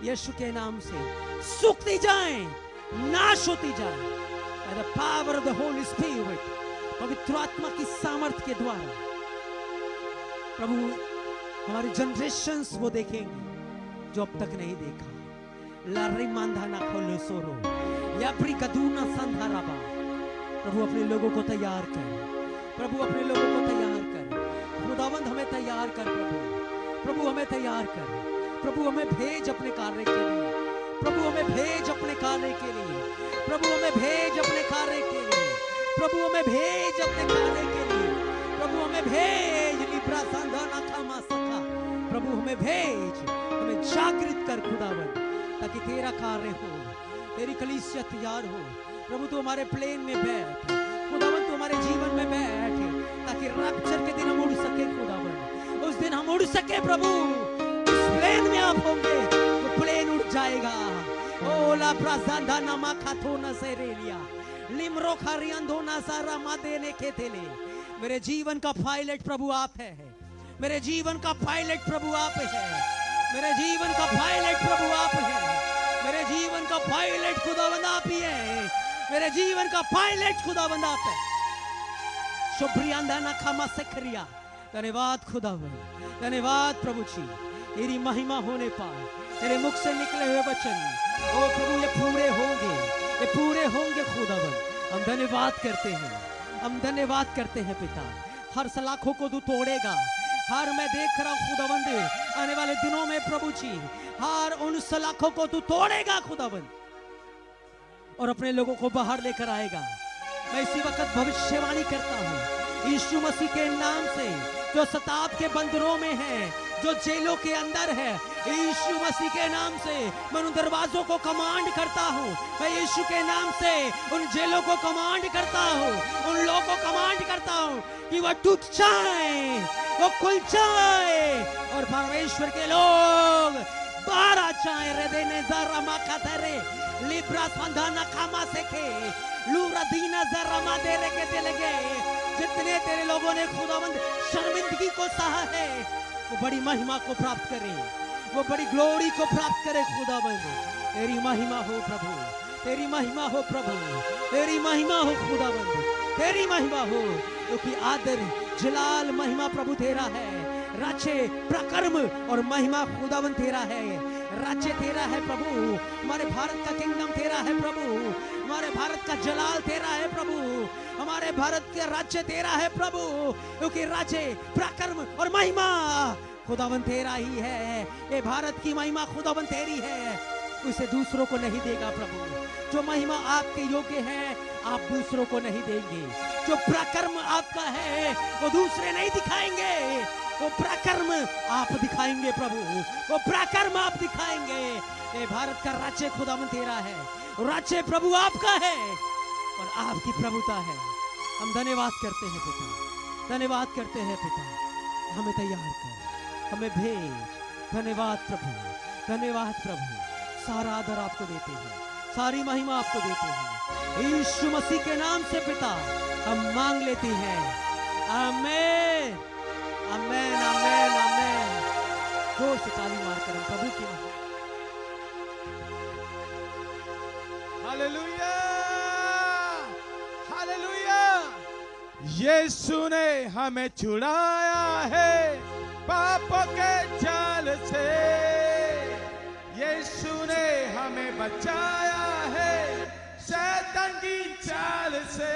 यीशु के नाम से। सूखती जाए, नाश होती जाए by the power of the Holy Spirit, पवित्र आत्मा की सामर्थ के द्वारा। प्रभु हमारी जनरेशंस वो देखेंगे जो अब तक नहीं देखा। लारी मांधाना खोलो सोरो या प्रिकदूना संधाराबा। प्रभु अपने लोगों को तैयार कर, प्रभु अपने लोगों को तैयार कर। खुदावंद हमें तैयार कर प्रभु, प्रभु हमें तैयार कर। प्रभु हमें भेज अपने कार्य के लिए, प्रभु हमें भेज अपने कार्य के लिए, प्रभु हमें भेज अपने कार्य के लिए, प्रभु हमें भेज अपने कार्य के लिए, प्रभु हमें भेज। लिब्रा संधाना खामा सखा। प्रभु हमें भेज, हमें जागृत कर खुदावंद, ताकि तेरा कार्य हो, तेरी कलीसिया तैयार हो। प्रभु तू हमारे प्लेन में बैठ, खुदावंद तू हमारे जीवन में बैठ, ताकि रैप्चर के दिन हम उड़ सके खुदावंद। उस दिन हम उड़ सके प्रभु। इस प्लेन में आप होंगे तो प्लेन उड़ जाएगा। ओला प्रासादा नमा खातो न सेरेलिया लिमरो खारियंदो ना सारा मादेने के तेले। मेरे जीवन का पायलट प्रभु आप है। मेरे जीवन का पायलट प्रभु आप है। मेरे जीवन का पायलट प्रभु आप है। मेरे जीवन का पायलट खुदावंद आप ही है। मेरे जीवन का पायलट खुदावंद आप है। शुभ्रियांदा ना खामा सेखरिया। धन्यवाद खुदावंद, धन्यवाद प्रभु जी। तेरी महिमा होने पर तेरे मुख से निकले हुए वचन ओ प्रभु ये पूरे होंगे, ये पूरे होंगे खुदावंद। हम धन्यवाद करते हैं, हम धन्यवाद करते हैं पिता। हर सलाखों को तू तोड़ेगा। हर मैं देख रहा हूँ खुदावंद आने वाले दिनों में प्रभु जी हर उन सलाखों को तू तोड़ेगा खुदावंद और अपने लोगों को बाहर लेकर आएगा। मैं इसी वक्त भविष्यवाणी करता हूँ यीशु मसीह के नाम से, जो शताब के बंदरों में है, जो जेलों के अंदर है, यीशु मसीह के नाम से मैं उन दरवाजों को कमांड करता हूँ। मैं यीशु के नाम से उन जेलों को कमांड करता हूँ, उन लोगों को कमांड करता हूँ कि वह टूट जाए, वो खुल जाए और परमेश्वर के लोग बाहर आ जाए। रेदेने जरा माखातरे लिब्रा संधाना खामा सेके लूरा दीना जरा मा दे रे के लगे। जितने तेरे लोगों ने खुदावंद शर्मिंदगी को सहा है वो बड़ी महिमा को प्राप्त करे, वो बड़ी ग्लोरी को प्राप्त करे खुदावंद। तेरी महिमा हो प्रभु, तेरी महिमा हो प्रभु, तेरी महिमा हो खुदावंद, तेरी महिमा हो। क्योंकि आदर जलाल महिमा प्रभु तेरा है। राज्य प्रकर्म और महिमा खुदावंद तेरा है। राज्य तेरा है प्रभु। हमारे भारत का किंगडम तेरा है प्रभु। हमारे भारत का जलाल तेरा है प्रभु। हमारे भारत का राज्य तेरा है प्रभु। क्योंकि राज्य प्रकर्म और महिमा खुदावंद तेरा ही है। ये भारत की महिमा खुदावंद तेरी है, उसे दूसरों को नहीं देगा प्रभु। जो महिमा आपके योग्य है आप दूसरों को नहीं देंगे। जो प्रकर्म आपका है वो दूसरे नहीं दिखाएंगे। वो प्रकर्म आप दिखाएंगे प्रभु, वो प्रकर्म आप दिखाएंगे। ये भारत का राज्य खुदावंद तेरा है, राज्य प्रभु आपका है और आपकी प्रभुता है। हम धन्यवाद करते हैं पिता, धन्यवाद करते हैं पिता। हमें तैयार कर, हमें भेज। धन्यवाद प्रभु, धन्यवाद प्रभु। सारा आदर आपको देते हैं, सारी महिमा आपको देते हैं। यीशु मसीह के नाम से पिता हम मांग लेते हैं। आमेन, आमेन, आमेन, आमेन। जोर से ताली मारकर हम प्रभु की महिमा। Hallelujah, hallelujah. यीशु ने हमें छुड़ाया है पापों के जाल से। यीशु ने हमें बचाया है शैतान की चाल से।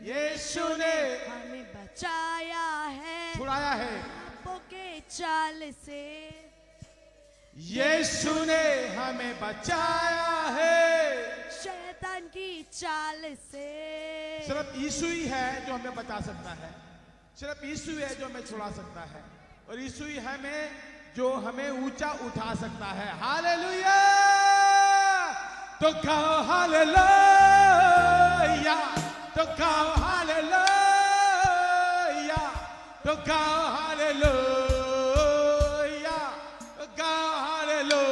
यीशु ने हमें बचाया है छुड़ाया है पापों के चाल से। यीशु ने हमें बचाया है। शैतान की चाल से। सिर्फ यीशु ही है जो हमें बचा सकता है, सिर्फ यीशु है जो हमें छुड़ा सकता है, और यीशु ही हमें जो हमें ऊंचा उठा सकता है। हालेलुया। तो गाओ हालेलुया, तो गाओ हालेलुया, तो गाओ हालेलुया, तो गाओ हालेलुया,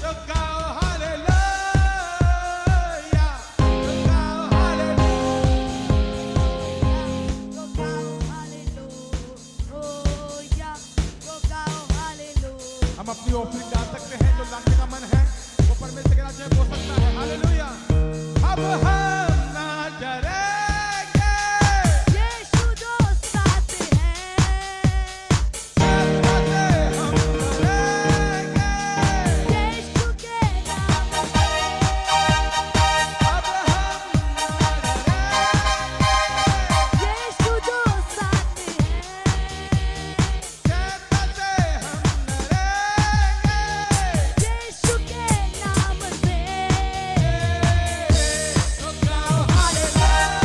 तो गाओ हालेलुया, तो गाओ हालेलुया। Go गाओ हालेलुया, go गाओ हालेलुया। हम अपनी ऑफरिंग डाल सकते हैं, जो लाने का मन है वो परमेश्वर के राज्य में हो सकता है। हालेलुया। अब हम ना डरेंगे, यीशु जो साथ है। सब बातें हम करेंगे। यीशु के नाम से। अब हम ना डरेंगे, यीशु जो साथ है। सब बातें हम करेंगे। यीशु के नाम से। तो गाओ हालेलुया,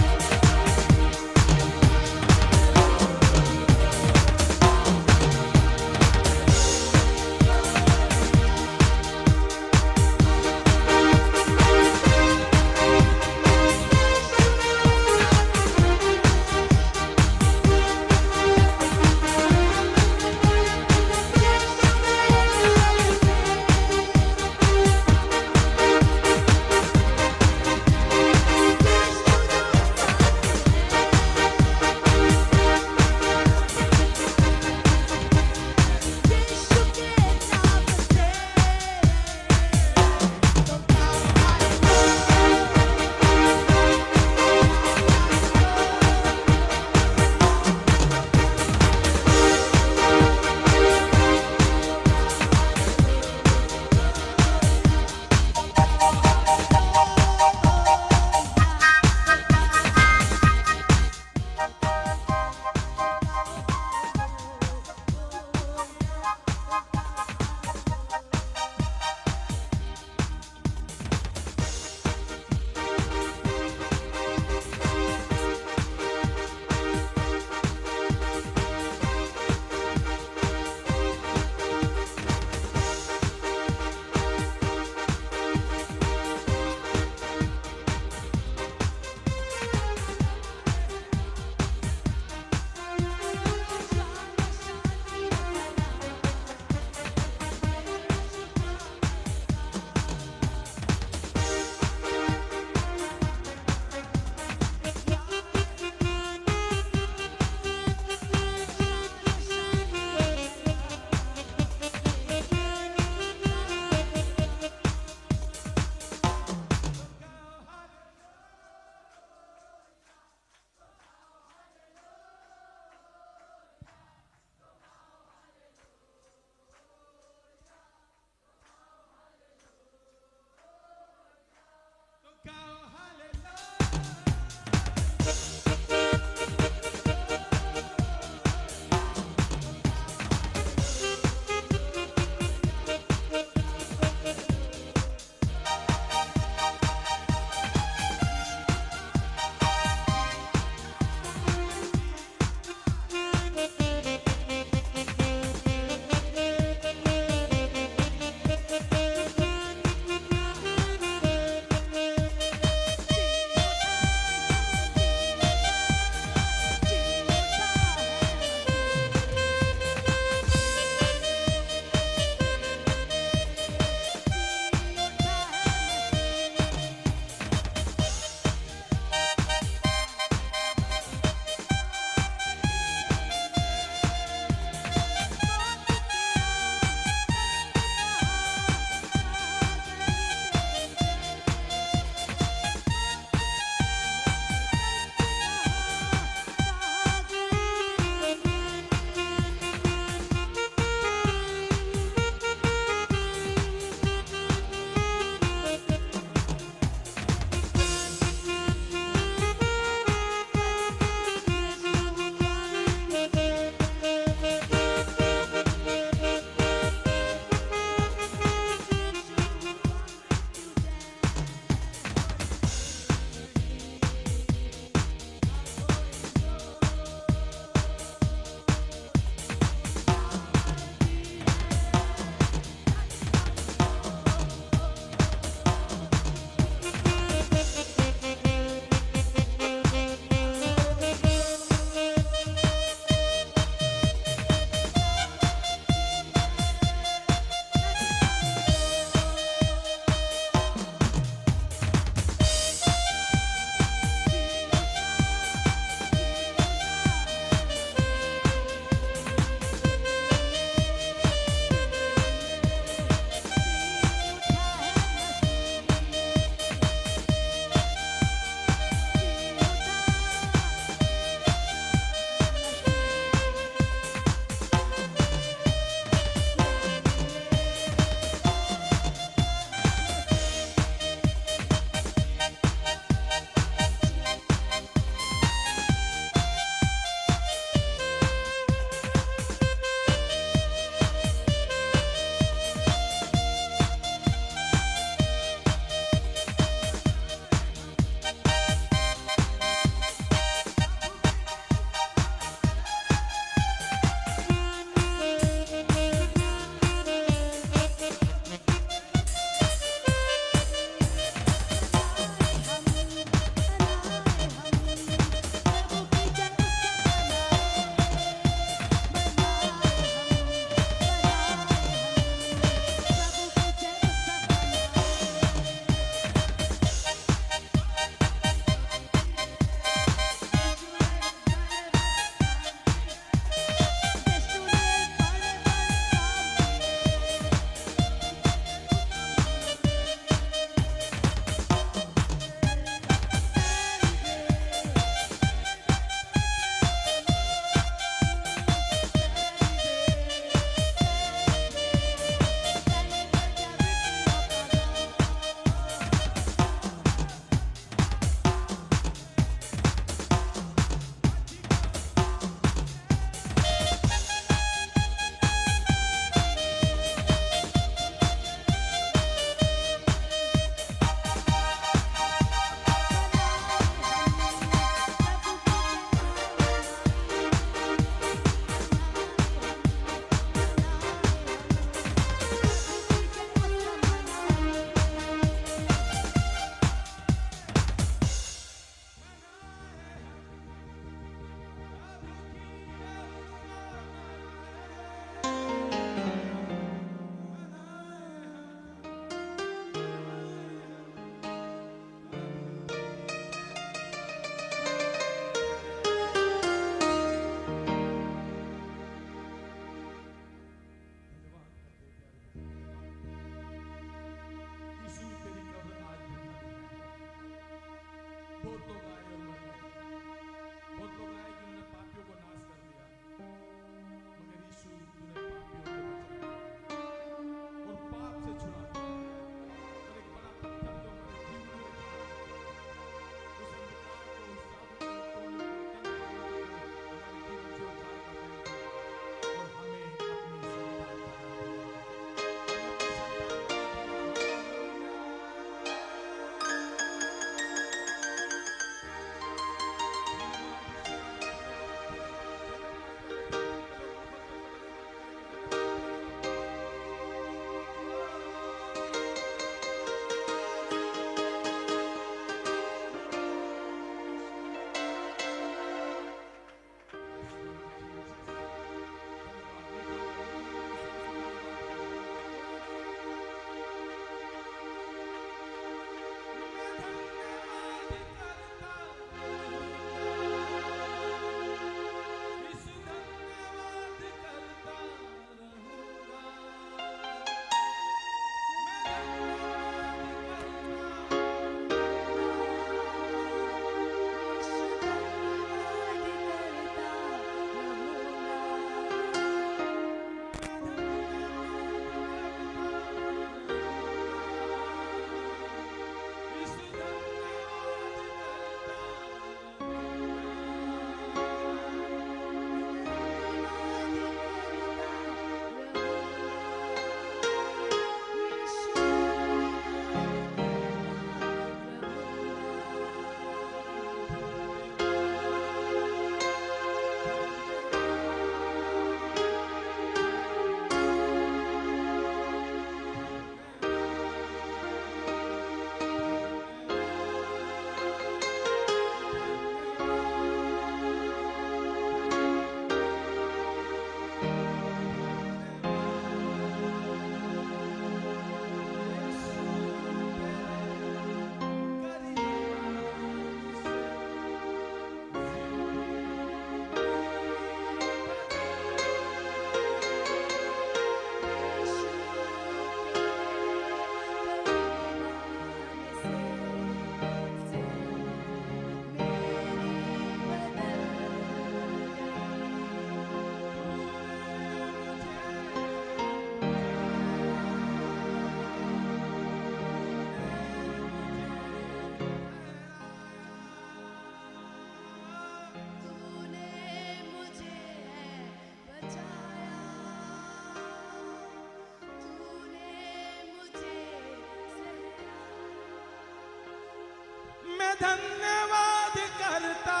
धन्यवाद करता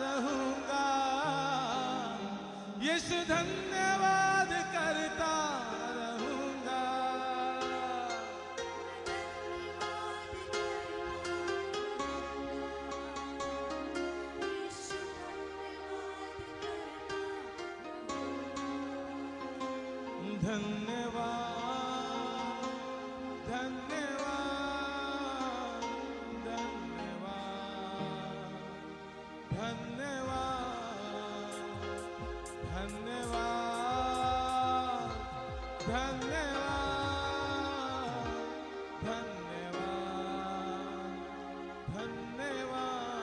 रहूंगा, यीशु धन्यवाद करता रहूंगा। धन्यवाद धन्यवाद धन्यवाद धन्यवाद धन्यवाद धन्यवाद धन्यवाद धन्यवाद।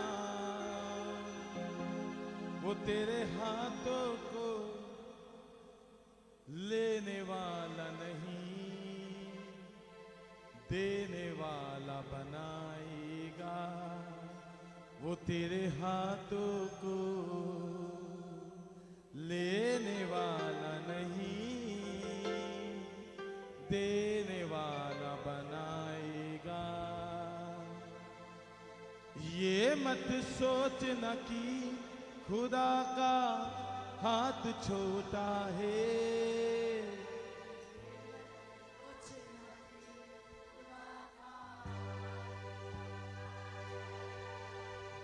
वो तेरे हाथों को लेने वाला नहीं, देने वाला बनाएगा। वो तेरे हाथों को लेने वाला नहीं, देने वाला बनाएगा। ये मत सोचना कि खुदा का हाथ छोटा है,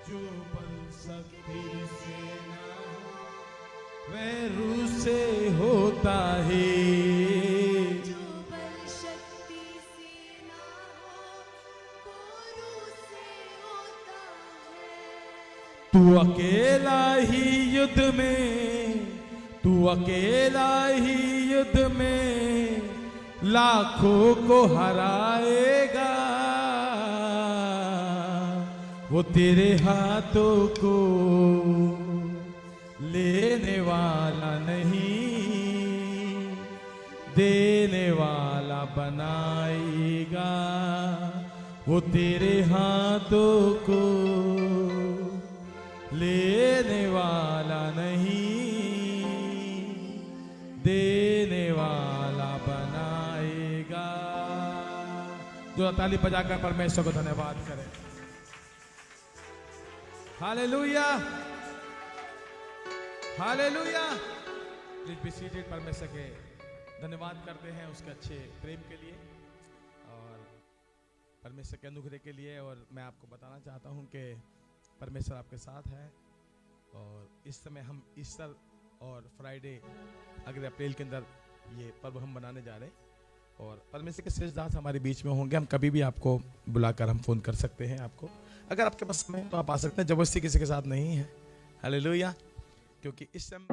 जो बल शक्ति से ना हो वह रूह से होता है। जो बल शक्ति से ना हो वो रूह से होता है। तू अकेला ही युद्ध में, तू अकेला ही युद्ध में लाखों को हराएगा। वो तेरे हाथों को लेने वाला नहीं, देने वाला बनाएगा। वो तेरे हाथों को लेने वाला नहीं, देने वाला बनाएगा। जो ताली बजाकर परमेश्वर को धन्यवाद करें। Hallelujah hallelujah. Please be seated. परमेश्वर के धन्यवाद करते हैं उसके अच्छे प्रेम के लिए और परमेश्वर के अनुग्रह के लिए। और मैं आपको बताना चाहता हूं कि परमेश्वर आपके साथ है। और इस समय हम ईस्टर और फ्राइडे अगले अप्रैल के अंदर ये पर्व हम मनाने जा रहे हैं। और परमेश्वर के श्रेष्ठ दास हमारे बीच में होंगे। हम कभी भी आपको बुलाकर हम फोन कर सकते हैं आपको। अगर आपके पास समय तो आप आ सकते हैं, जबरदस्ती किसी के साथ नहीं है। हालेलुया। क्योंकि इस समय